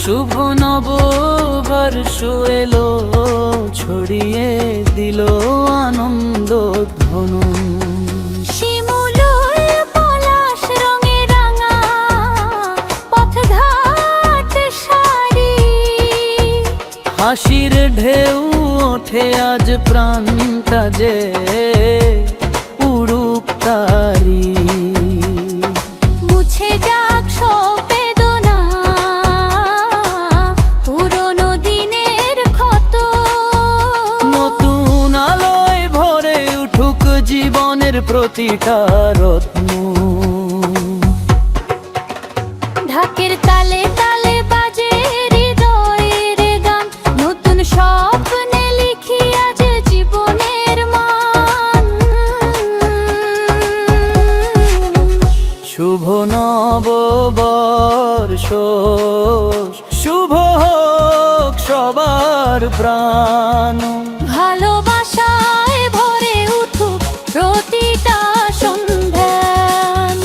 শুভ নববর্ষ এলো, ছড়িয়ে দিল আনন্দ ধনু। শিমুলোর পলাশ রঙে রাঙা পথঘাট সারি, হাসির ঢেউ ওঠে আজ প্রাণটা যে উড়ুক তারি। মুছে যাক সব বেদনা, পুরনো দিনের ক্ষত। নতুন আলোয় ভরে উঠুক জীবনের প্রতিটা রত্ন। ঢাকের তালে তালে বাজে হৃদয়ের গান, নতুন স্বপ্নে লিখি আজ জীবনের মান। শুভ নববর্ষ, শুভ হোক সবার প্রাণ। ভালোবাসায় ভরে উঠুক প্রতিটা সন্ধ্যান।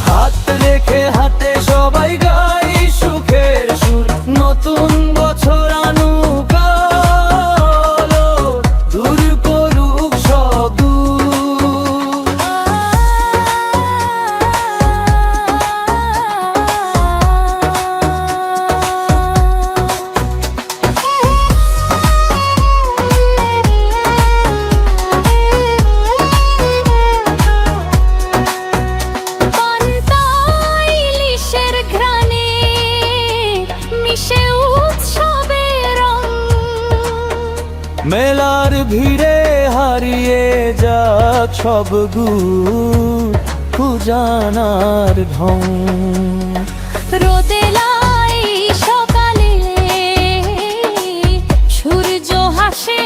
হাত রেখে হাতে সবাই গাই সুখের সুর, নতুন বছর আনুক আলো, দূর করুক সব দূর। পান্তা ইলিশের ঘ্রাণে মিশে উৎসবের রং। মেলার ভিড়ে হারিয়ে যাক সব গুণ, খুঁজানার ঢং। রোদেলাই সকালে সূর্য হাসে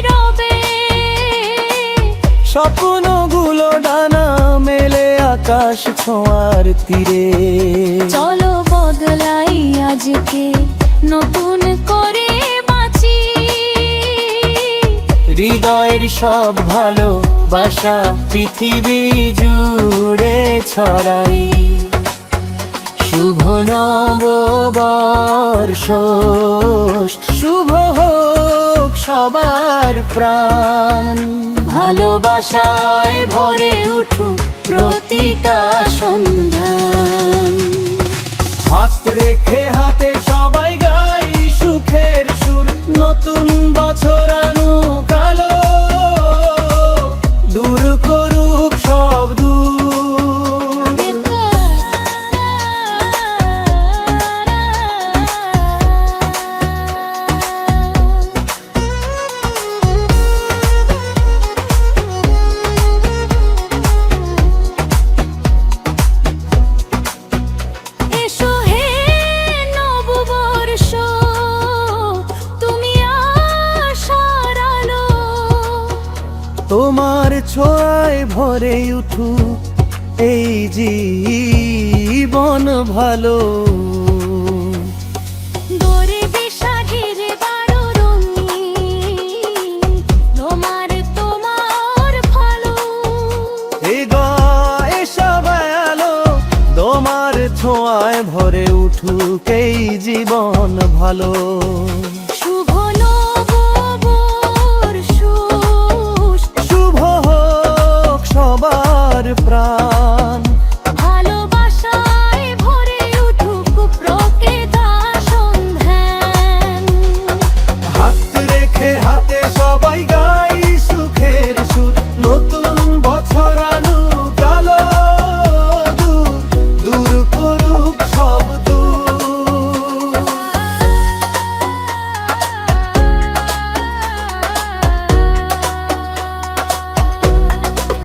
রবে, স্বপ্নগুলো ডানা মেলে আকাশ ছোঁয়ার তীরে। চলো বদলাই আজকে, নতুন করে বাঁচি। হৃদয়ের সব ভালোবাসা পৃথিবী জুড়ে ছড়াই। শুভ নববর্ষ, শুভ হোক সবার প্রাণ। ভালোবাসায় ভরে উঠুক প্রতিটা সন্ধান। হাত রেখে হাতে সবাই গাই সুখের সুর, নতুন বছর আনুক আলো, দূর করুক সব দূর। এসো হে নববর্ষ, তুমি আশার আলো। তোমার ছোঁয়ায় ভরে উঠুক এই জীবন ভালো। গরিবি শাড়ির বারো রঙিন, তোমার তোমার ভালো। হৃদয় সবাই আলো, তোমার ছোঁয়ায় ভরে উঠুক এই জীবন ভালো। শুভ নববর্ষ, শুভ হোক সবার প্রাণ। ভালোবাসায় ভরে উঠুক প্রকৃতা সন্ধান। হাত রেখে হাতে সবাই গাই সুখের সুর, নতুন বছর আনুক আলো, দূর করুক সব